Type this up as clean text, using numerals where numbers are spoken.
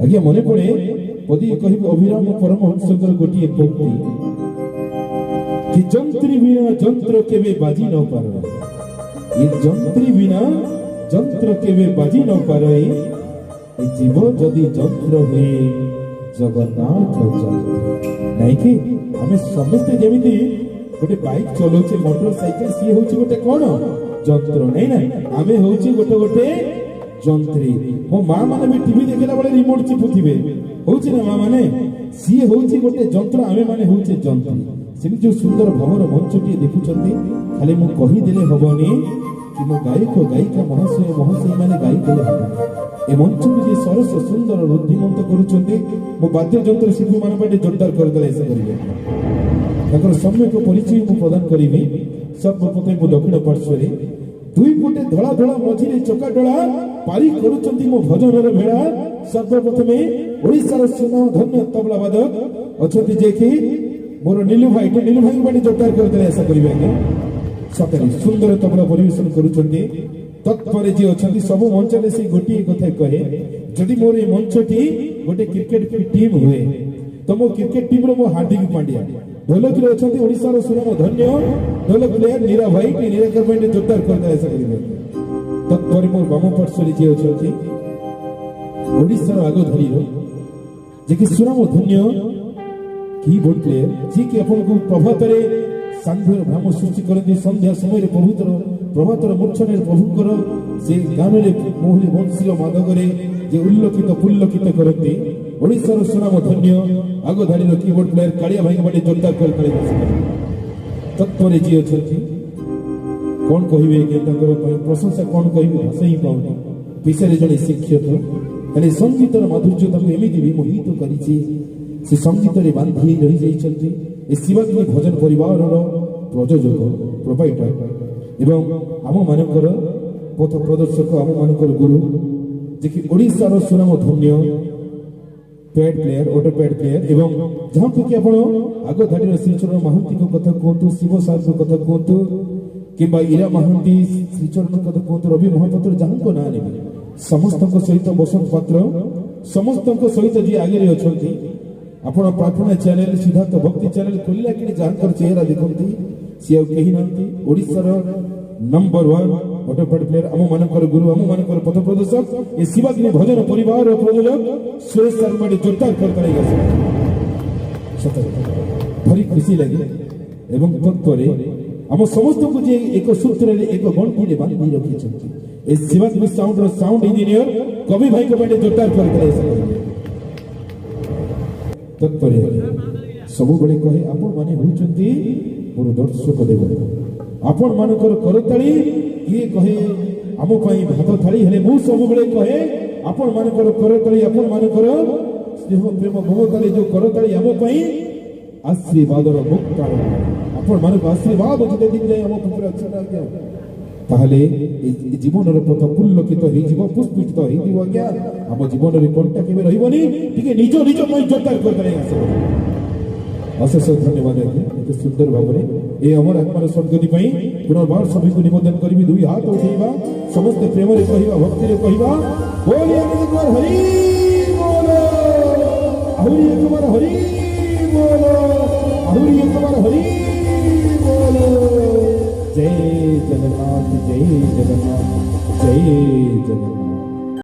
आज्ञा मन पड़े पदी कह अभिराम परमहंसर गोटे पंक्ति कि जंत्री बिना जंत्र केवे बाजी न पारे, ये जंत्री बिना जंत्र केवे बाजी न पारे, जीव जदि जंत्र हुए जगन्नाथ नहीं कि आम समस्ते जमी गोटे बाइक चलाऊे मोटरसाइकेल सी हूँ गोटे कौन जंत्र नहीं ना आम हूँ गोटे गोटे जंत्री। मो माँ मैंने भी टीवी देखला बेले रिमोट चिपुथिबे हूँ ना माँ मैंने सी हूँ गोटे जंत्र आम मैंने हूँ जंत्री। सेम जो सुंदर भावर मंचटी देखुं खाली मु कहीदेले हेनी कि मो गायक गायिका महाशय महाशय मैंने गायिदेले हे मंच को जे सरस सुंदर रुद्धिमंत करुँच मो वाद्य जंत्र शिल्पी मान जोरदार करदे ऐसा करेंगे सम्यक परिचय मु प्रदान करी। सर्वप्रथम मो दक्षिण पार्श्व दुई पटे धड़ा धड़ा मझिरे चका डोला पारी करुचंती मो भजनर भेड़ा। सर्वप्रथमे ओडिशार सुनाम धन्य तबला वादक अछंती जे कि मोर नीलू भाई बाटी जोरदार करदे ऐसा करिवे सतरे सुंदर तबला परिवेशन करुचंती। तत्पर जे अछंती सब मंचले से गोटे कथा कहे जदि मोर ए मंचटी गोटे क्रिकेट टीम हुए तो मो क्रिकेट टीम रो मो हार्दिक पांड्या ढोलक रे अछंती ओडिसा सुनाम धन्य ढोलक प्लेयर नीरा भाई के नीरा भाई जोरदार करदे ऐसा करिवे। तत्पर मोर बाम पार्श्व जे अछंती ओडिसा आगो धरी जे कि सुनाम धन्य कीबोर्ड प्लेयर जी कि अपन को प्रभात रे सांध्य भ्रम सृष्टि करती संध्या समय प्रभुतर प्रभातर मूर्छन प्रभुकर से गान रे मोहली बंशील मादक रे जे उल्लखित पुल्लखित करती ओडिशार सुनाम धन्य आगो धाड़ी कीबोर्ड प्लेयर कालिया भाई बाटे जोरदार कर तत्पर जी अछंती कौन कहिबे कि प्रशंसा कौन कहिबे भाषा ही पाउनी पिछले जड़े शिक्षक खाली संगीतर माधुर्य ताको एमिति भी मोहित करिछि से संगीत रे बांधी रही जाइछन्ति। ए शिवाग्नि भजन परिवार प्रयोजक प्रोवाइडर एवं आम मानकर पथ प्रदर्शक आम मानकर गुरु जे कि ओडिशार सुनाम धन्य pad player auto pad player एवं जहाँ को कि आपण आगो धाड़ी श्रीचरण महांती को कथा कहतु शिव सार को कथा कहतु किंबा इरा महांती श्रीचरण कथा कहतु रवि महापात्र जहाँ को ना नेबे समस्त सहित बसंत पात्र समस्त सहित जी आगे अछंती। आपण प्रार्थना चैनल सिद्धार्थ भक्ति चैनल खोलिला कि जानकर चेहरा देखंती से कही नांती ओडिसा रो नंबर 1 ऑटो पैड प्लेयर आम मानकर गुरु आम मानकर पथ प्रदर्शक ए शिवाग्नि भजन परिवार रो प्रयोजक सुरेश शर्मा जोरदार करतले गस भारी खुशी लगे एवं तत्पर आम समस्त को जे एक सूत्र रे एक गंठी रे बांधी रखी छथि ए शिवाग्नि साउंड रो साउंड इंजीनियर कवि भाई को बाटे जोरदार करतले तत्पर सब बड़े कहे आपण माने होचंती मोर दर्शक देव आपण मानकर करताली किए कहे आम पई भात थाली हेले मु सब बड़े कहे आपण मानकर करताली आपण मानकर स्नेह प्रेम ममताली जो करताली आम पई आशीर्वादर मुक्तार आपण मानक आशीर्वाद जते दिन जाय आम पुत्र अच्छा गया ताहले जीवन पथ पुल्लकित हो पुष्पित हो आज्ञा आम जीवन में कंटा के रही निज निज जोरदार कर अशेष धन्यवाद आज्ञा एत सुंदर भाव में ये अमर आत्मार सद्गति पुनर्बार सभी को निवेदन करी दुई हाथ उठेगा समस्त प्रेम रे कहवा भक्ति रे कहवा बोल एक बार हरि बोल आहुरी एक बार हरि बोल आहुरी एक बार हरि बोल। जय जगन्नाथ जय जगन्नाथ जय जगन्नाथ।